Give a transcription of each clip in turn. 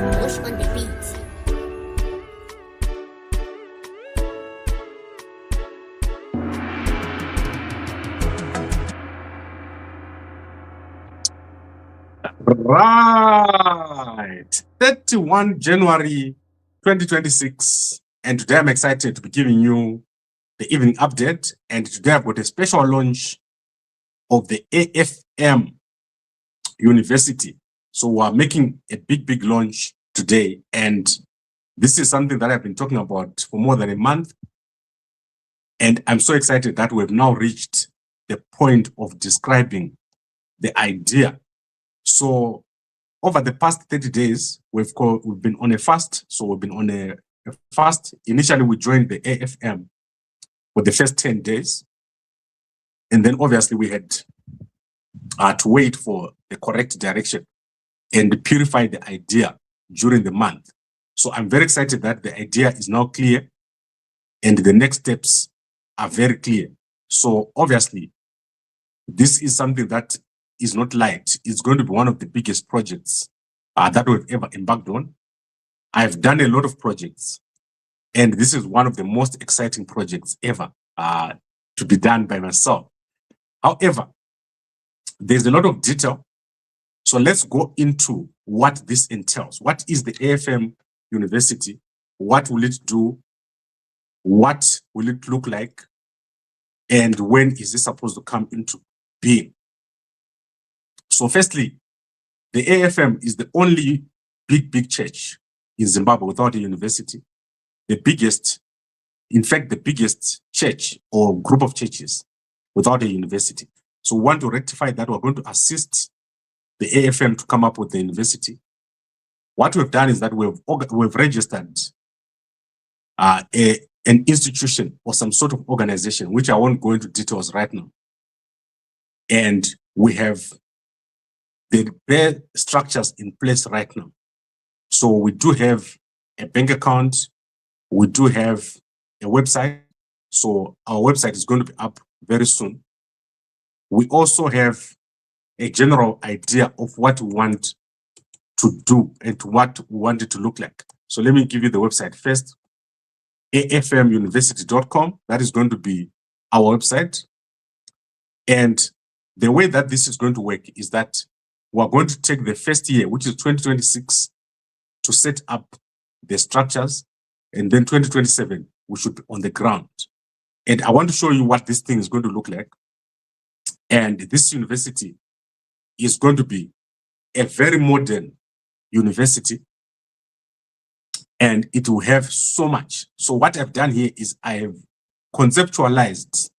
Bush on the beat. Right, 31 January 2026, and today I'm excited to be giving you the evening update. And today I've got a special launch of the AFM University. So we're making a big launch today, and this is something that I've been talking about for more than a month. And I'm so excited that we've now reached the point of describing the idea. So over the past 30 days, we've been on a fast. So we've been on a fast. Initially, we joined the AFM for the first 10 days. And then obviously we had to wait for the correct direction and purify the idea during the month. So I'm very excited that the idea is now clear and the next steps are very clear. So obviously, this is something that is not light. It's going to be one of the biggest projects that we've ever embarked on. I've done a lot of projects, and this is one of the most exciting projects ever to be done by myself. However, there's a lot of detail. So let's go into what this entails. What is the AFM University? What will it do? What will it look like? And when is it supposed to come into being? So firstly, the AFM is the only big church in Zimbabwe without a university. The biggest, in fact, the biggest church or group of churches without a university. So we want to rectify that. We're going to assist the AFM to come up with the university. What we've done is that we've registered an institution or some sort of organization, which I won't go into details right now. And we have the bare structures in place right now. So we do have a bank account. We do have a website. So our website is going to be up very soon. We also have a general idea of what we want to do and what we want it to look like. So let me give you the website first. afmuniversity.com. That is going to be our website. And the way that this is going to work is that we're going to take the first year, which is 2026, to set up the structures. And then 2027, we should be on the ground. And I want to show you what this thing is going to look like. And this university is going to be a very modern university. And it will have so much. So what I've done here is I have conceptualized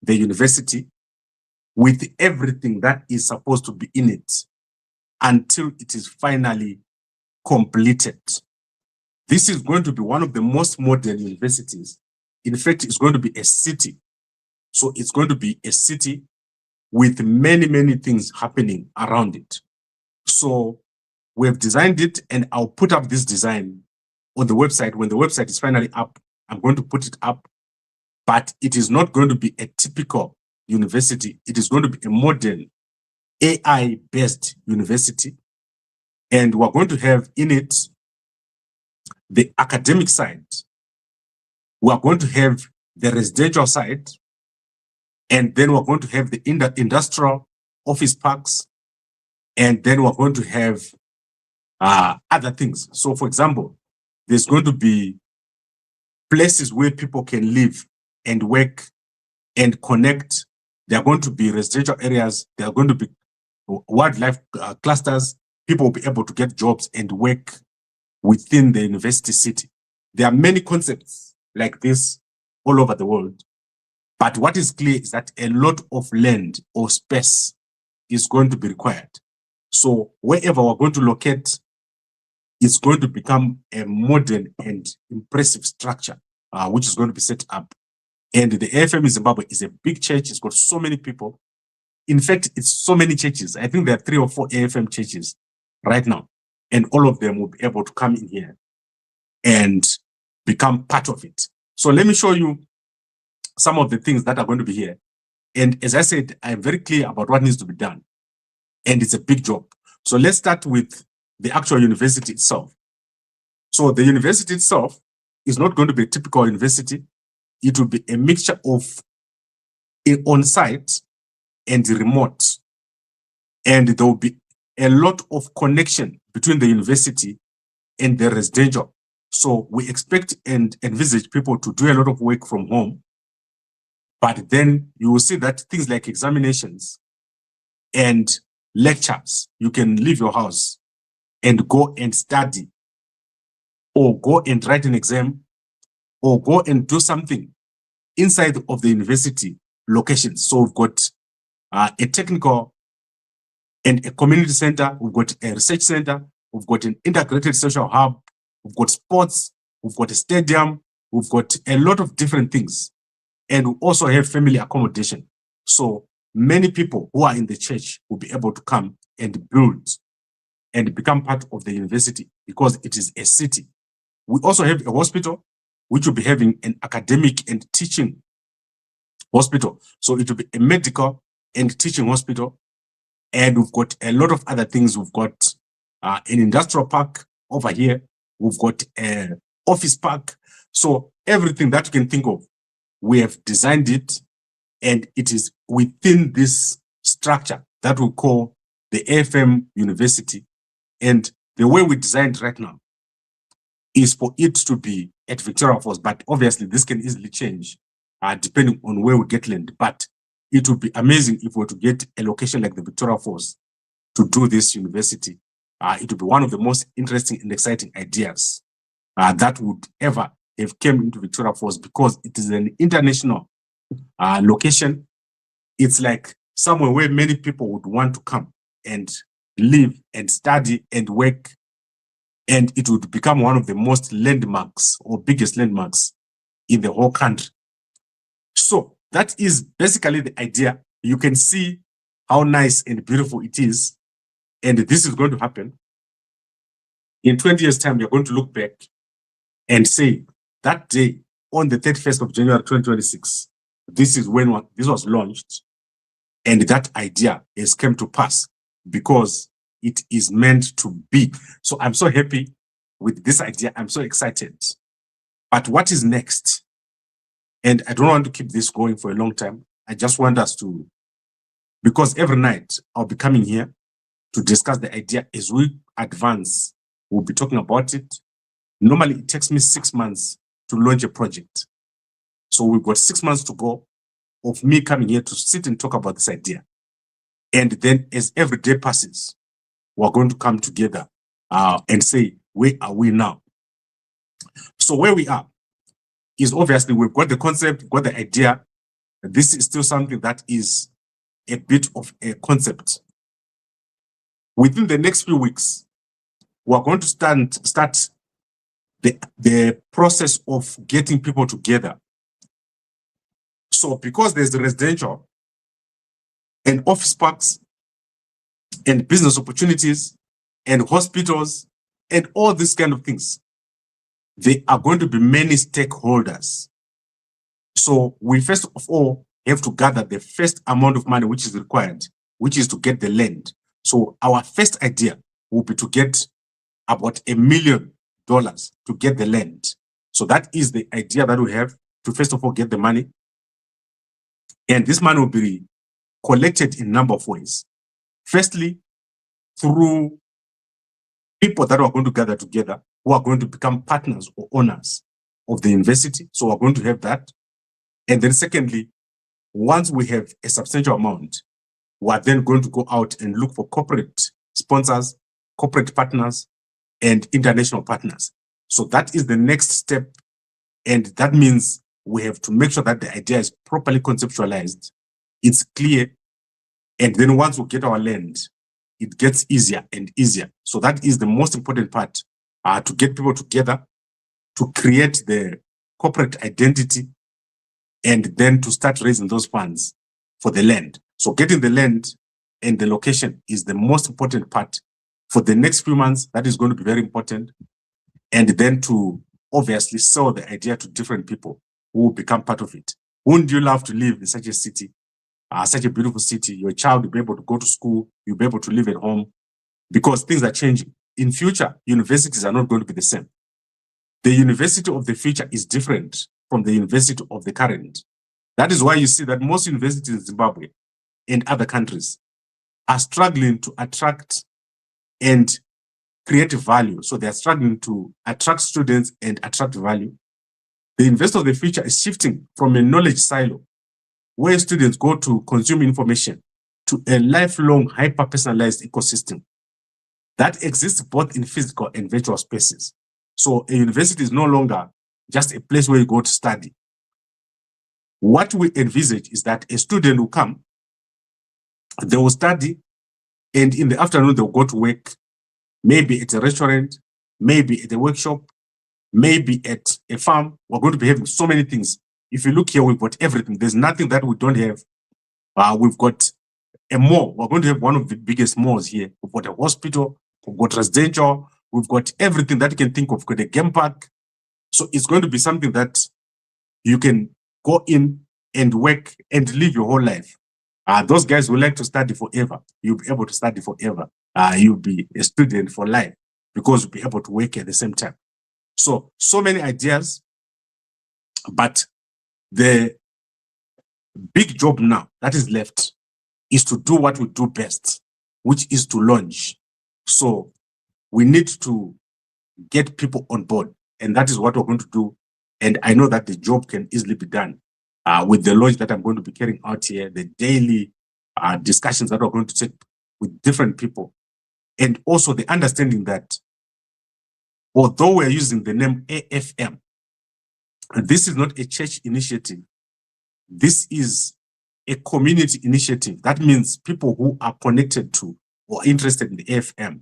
the university with everything that is supposed to be in it until it is finally completed. This is going to be one of the most modern universities. In fact, it's going to be a city. So it's going to be a city with many things happening around it. So we have designed it, and I'll put up this design on the website. When the website is finally up, I'm going to put it up, but it is not going to be a typical university. It is going to be a modern AI-based university. And we're going to have in it the academic side. We're going to have the residential side. And then we're going to have the industrial office parks. And then we're going to have other things. So for example, there's going to be places where people can live and work and connect. There are going to be residential areas. There are going to be wildlife clusters. People will be able to get jobs and work within the university city. There are many concepts like this all over the world. But what is clear is that a lot of land or space is going to be required. So wherever we're going to locate, it's going to become a modern and impressive structure, which is going to be set up. And the AFM in Zimbabwe is a big church. It's got so many people. In fact, it's so many churches. I think there are 3 or 4 AFM churches right now. And all of them will be able to come in here and become part of it. So let me show you some of the things that are going to be here. And as I said, I'm very clear about what needs to be done. And it's a big job. So let's start with the actual university itself. So the university itself is not going to be a typical university. It will be a mixture of on-site and remote. And there will be a lot of connection between the university and the residential. So we expect and envisage people to do a lot of work from home. But then you will see that things like examinations and lectures, you can leave your house and go and study, or go and write an exam, or go and do something inside of the university location. So we've got a technical and a community center, we've got a research center, we've got an integrated social hub, we've got sports, we've got a stadium, we've got a lot of different things. And we also have family accommodation. So many people who are in the church will be able to come and build and become part of the university because it is a city. We also have a hospital, which will be having an academic and teaching hospital. So it will be a medical and teaching hospital. And we've got a lot of other things. We've got an industrial park over here. We've got an office park. So everything that you can think of, we have designed it, and it is within this structure that we call the AFM University. And the way we designed right now is for it to be at Victoria Falls, but obviously this can easily change depending on where we get land. But it would be amazing if we were to get a location like the Victoria Falls to do this university. It would be one of the most interesting and exciting ideas that would ever have came into Victoria Falls, because it is an international location. It's like somewhere where many people would want to come and live and study and work, and it would become one of the most landmarks or biggest landmarks in the whole country. So that is basically the idea. You can see how nice and beautiful it is, and this is going to happen. In 20 years' time, you're going to look back and say, that day, on the 31st of January 2026, this is when this was launched, and that idea has come to pass because it is meant to be. So I'm so happy with this idea. I'm so excited. But what is next? And I don't want to keep this going for a long time. I just want us to, because every night I'll be coming here to discuss the idea. As we advance, we'll be talking about it. Normally, it takes me 6 months to launch a project. So we've got 6 months to go of me coming here to sit and talk about this idea. And then as every day passes, we're going to come together and say, where are we now? So where we are is obviously we've got the concept, we've got the idea. This is still something that is a bit of a concept. Within the next few weeks, we're going to start the process of getting people together. So because there's the residential and office parks and business opportunities and hospitals and all these kind of things, there are going to be many stakeholders. So we first of all have to gather the first amount of money which is required, which is to get the land. So our first idea will be to get about $1 million to get the land. So that is the idea that we have, to first of all get the money. And this money will be collected in a number of ways. Firstly, through people that are going to gather together, who are going to become partners or owners of the university. So we're going to have that. And then secondly, once we have a substantial amount, we are then going to go out and look for corporate sponsors, corporate partners, and international partners. So that is the next step. And that means we have to make sure that the idea is properly conceptualized, it's clear. And then once we get our land, it gets easier and easier. So that is the most important part, to get people together, to create the corporate identity, and then to start raising those funds for the land. So getting the land and the location is the most important part. For the next few months, that is going to be very important. And then to obviously sell the idea to different people who will become part of it. Wouldn't you love to live in such a city, such a beautiful city? Your child will be able to go to school, you'll be able to live at home, because things are changing. in future, universities are not going to be the same. The university of the future is different from the university of the current. That is why you see that most universities in Zimbabwe and other countries are struggling to attract and create value. So they are struggling to attract students and attract value. The university of the future is shifting from a knowledge silo where students go to consume information to a lifelong hyper-personalized ecosystem that exists both in physical and virtual spaces. So a university is no longer just a place where you go to study. What we envisage is that a student will come, they will study, and in the afternoon they'll go to work, maybe at a restaurant, maybe at a workshop, maybe at a farm. We're going to be having so many things. If you look here, we've got everything. There's nothing that we don't have. We've got a mall. We're going to have one of the biggest malls here. We've got a hospital, we've got residential, we've got everything that you can think of. We've got a game park. So it's going to be something that you can go in and work and live your whole life. Those guys who like to study forever, you'll be able to study forever. You'll be a student for life because you'll be able to work at the same time. So many ideas, but the big job now that is left is to do what we do best, which is to launch. So we need to get people on board, and that is what we're going to do. And I know that the job can easily be done with the launch that I'm going to be carrying out here, the daily discussions that we're going to take with different people, and also the understanding that although we're using the name AFM, this is not a church initiative. This is a community initiative. That means people who are connected to or interested in the AFM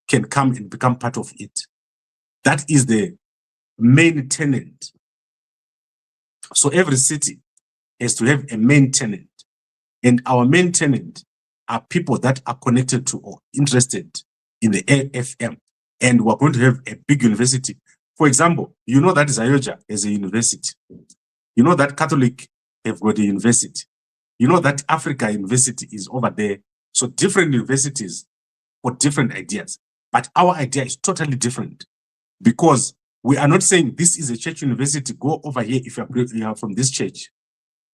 can come and become part of it. That is the main tenant. So every city has to have a main tenant. And our main tenant are people that are connected to or interested in the AFM. And we're going to have a big university. For example, you know that Zayoja is a university. You know that Catholic have got a university. You know that Africa University is over there. So different universities for different ideas. But our idea is totally different because we are not saying this is a church university, go over here if you are from this church.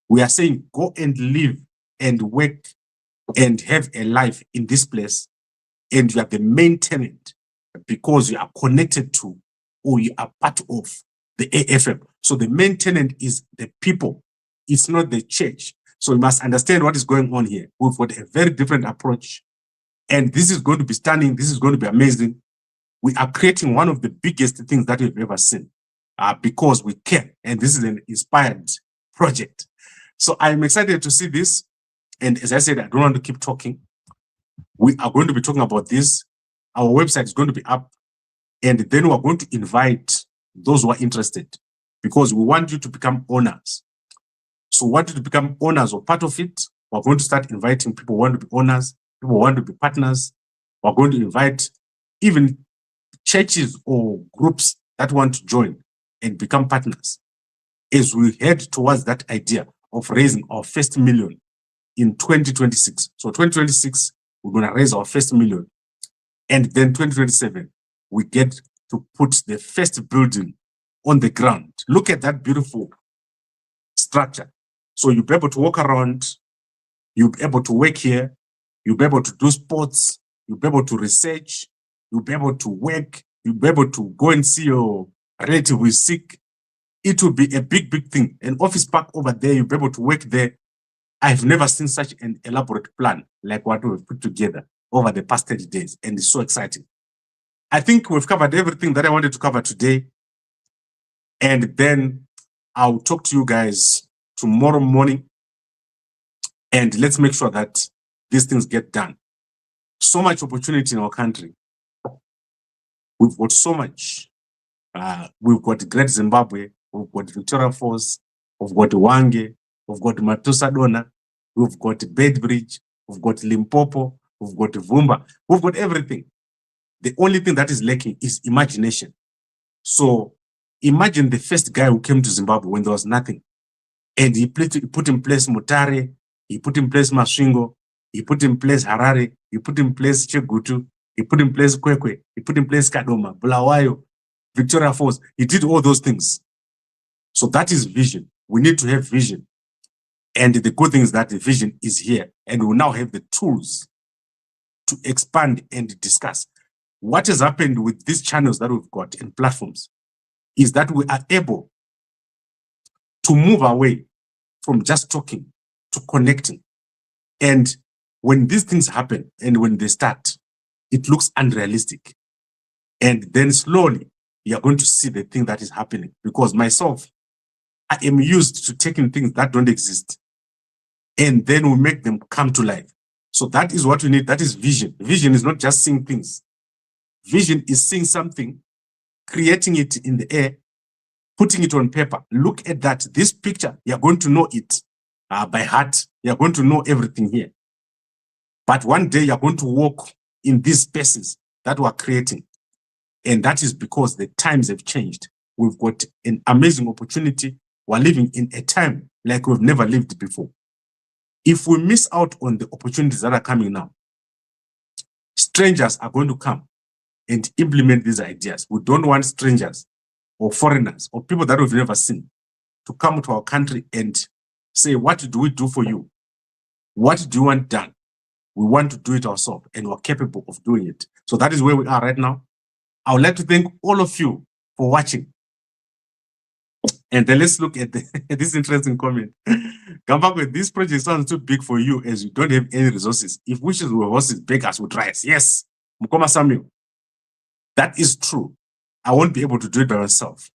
We are saying go and live and work and have a life in this place, and you are the main tenant because you are connected to or you are part of the AFM. So the main tenant is the people. It's not the church. So you must understand what is going on here. We've got a very different approach. And this is going to be stunning. This is going to be amazing. We are creating one of the biggest things that we've ever seen because we care. And this is an inspired project. So I'm excited to see this. And as I said, I don't want to keep talking. We are going to be talking about this. Our website is going to be up. And then we're going to invite those who are interested because we want you to become owners. So we want you to become owners or part of it. We're going to start inviting people who want to be owners, people who want to be partners. We're going to invite even churches or groups that want to join and become partners as we head towards that idea of raising our first million in 2026. So 2026, we're going to raise our first million. And then 2027, we get to put the first building on the ground. Look at that beautiful structure. So you'll be able to walk around, you'll be able to work here, you'll be able to do sports, you'll be able to research, you'll be able to work, you'll be able to go and see your relative who is sick. It will be a big, big thing. An office park over there, you'll be able to work there. I've never seen such an elaborate plan like what we've put together over the past 30 days, and it's so exciting. I think we've covered everything that I wanted to cover today. And then I'll talk to you guys tomorrow morning. And let's make sure that these things get done. So much opportunity in our country. We've got so much. We've got Great Zimbabwe, we've got Victoria Falls, we've got Wange, we've got Matusadona, we've got Bedbridge, we've got Limpopo, we've got Vumba, we've got everything. The only thing that is lacking is imagination. So imagine the first guy who came to Zimbabwe when there was nothing. And he put in place Mutare, he put in place Masvingo, he put in place Harare, he put in place Chegutu, He put in place Kwekwe. He put in place Kadoma, Bulawayo, Victoria Falls. He did all those things. So that is vision. We need to have vision. And the good thing is that the vision is here. And we now have the tools to expand and discuss. What has happened with these channels that we've got and platforms is that we are able to move away from just talking to connecting. And when these things happen and when they start, it looks unrealistic. And then slowly, you're going to see the thing that is happening. Because myself, I am used to taking things that don't exist. And then we make them come to life. So that is what we need. That is vision. Vision is not just seeing things. Vision is seeing something, creating it in the air, putting it on paper. Look at that. This picture, you're going to know it by heart. You're going to know everything here. But one day you're going to walk in these spaces that we're creating. And that is because the times have changed. We've got an amazing opportunity. We're living in a time like we've never lived before. If we miss out on the opportunities that are coming now, strangers are going to come and implement these ideas. We don't want strangers or foreigners or people that we've never seen to come to our country and say, what do we do for you? What do you want done? We want to do it ourselves, and we're capable of doing it. So that is where we are right now. I would like to thank all of you for watching. And then let's look at this interesting comment. Gambakwe, this project sounds too big for you as you don't have any resources. If wishes were horses, beggars would rise. Yes, Mukoma Samuel. That is true. I won't be able to do it by myself.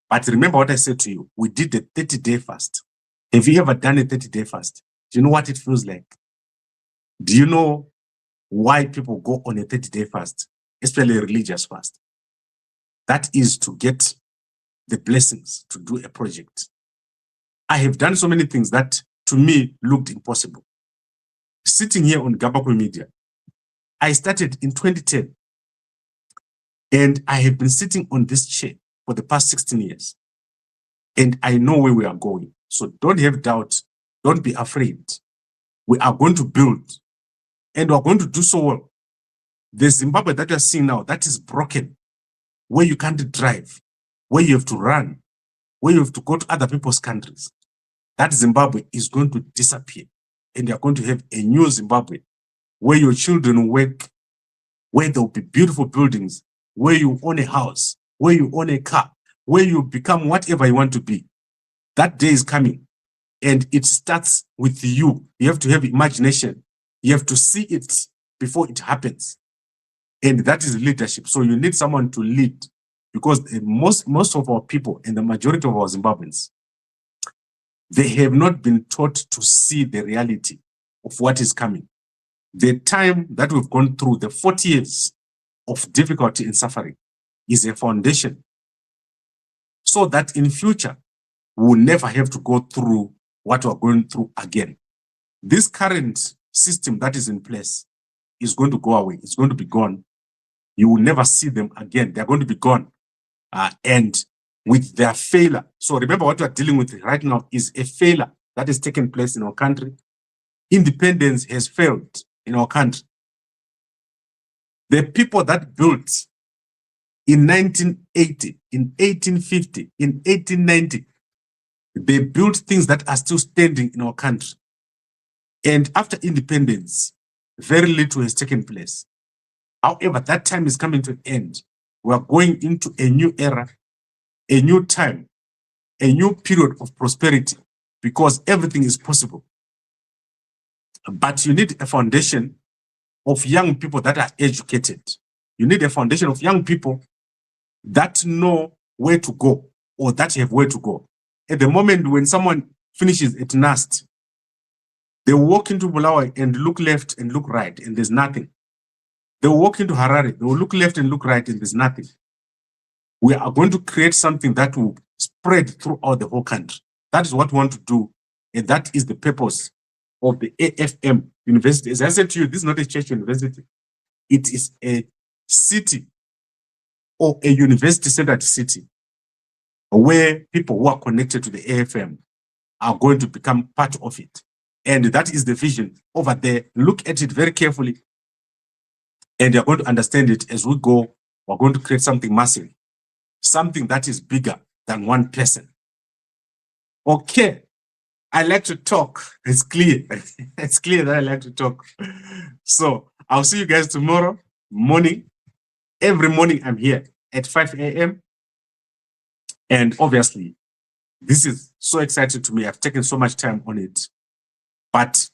But remember what I said to you. We did the 30-day fast. Have you ever done a 30-day fast? Do you know what it feels like? Do you know why people go on a 30-day fast, especially a religious fast? That is to get the blessings to do a project. I have done so many things that to me looked impossible. Sitting here on Gambakwe Media, I started in 2010, and I have been sitting on this chair for the past 16 years. And I know where we are going. So don't have doubt. Don't be afraid. We are going to build, and we're going to do so well. The Zimbabwe that you're seeing now, that is broken, where you can't drive, where you have to run, where you have to go to other people's countries. That Zimbabwe is going to disappear. And you're going to have a new Zimbabwe where your children work, where there will be beautiful buildings, where you own a house, where you own a car, where you become whatever you want to be. That day is coming. And it starts with you. You have to have imagination. You have to see it before it happens. And that is leadership. So you need someone to lead, because most of our people and the majority of our Zimbabweans, they have not been taught to see the reality of what is coming. The time that we've gone through, the 40 years of difficulty and suffering, is a foundation so that in future, we'll never have to go through what we're going through again. This current system that is in place is going to go away. It's going to be gone. You will never see them again. They're going to be gone. And with their failure. So remember, what we're dealing with right now is a failure that has taken place in our country. Independence has failed in our country. The people that built in 1980, in 1850, in 1890, they built things that are still standing in our country. And after independence, very little has taken place. However, that time is coming to an end. We are going into a new era, a new time, a new period of prosperity, because everything is possible. But you need a foundation of young people that are educated. You need a foundation of young people that know where to go, or that have where to go. At the moment when someone finishes at NAST, they walk into Bulawayo and look left and look right, and there's nothing. They walk into Harare, they will look left and look right, and there's nothing. We are going to create something that will spread throughout the whole country. That is what we want to do, and that is the purpose of the AFM University. As I said to you, this is not a church university. It is a city, or a university-centered city, where people who are connected to the AFM are going to become part of it. And that is the vision over there. Look at it very carefully. And you're going to understand it as we go. We're going to create something massive, something that is bigger than one person. Okay. I like to talk. It's clear. It's clear that I like to talk. So I'll see you guys tomorrow morning. Every morning I'm here at 5 a.m. And obviously, this is so exciting to me. I've taken so much time on it. But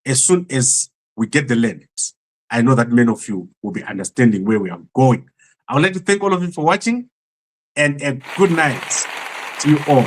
as soon as we get the land, I know that many of you will be understanding where we are going. I would like to thank all of you for watching, and a good night to you all.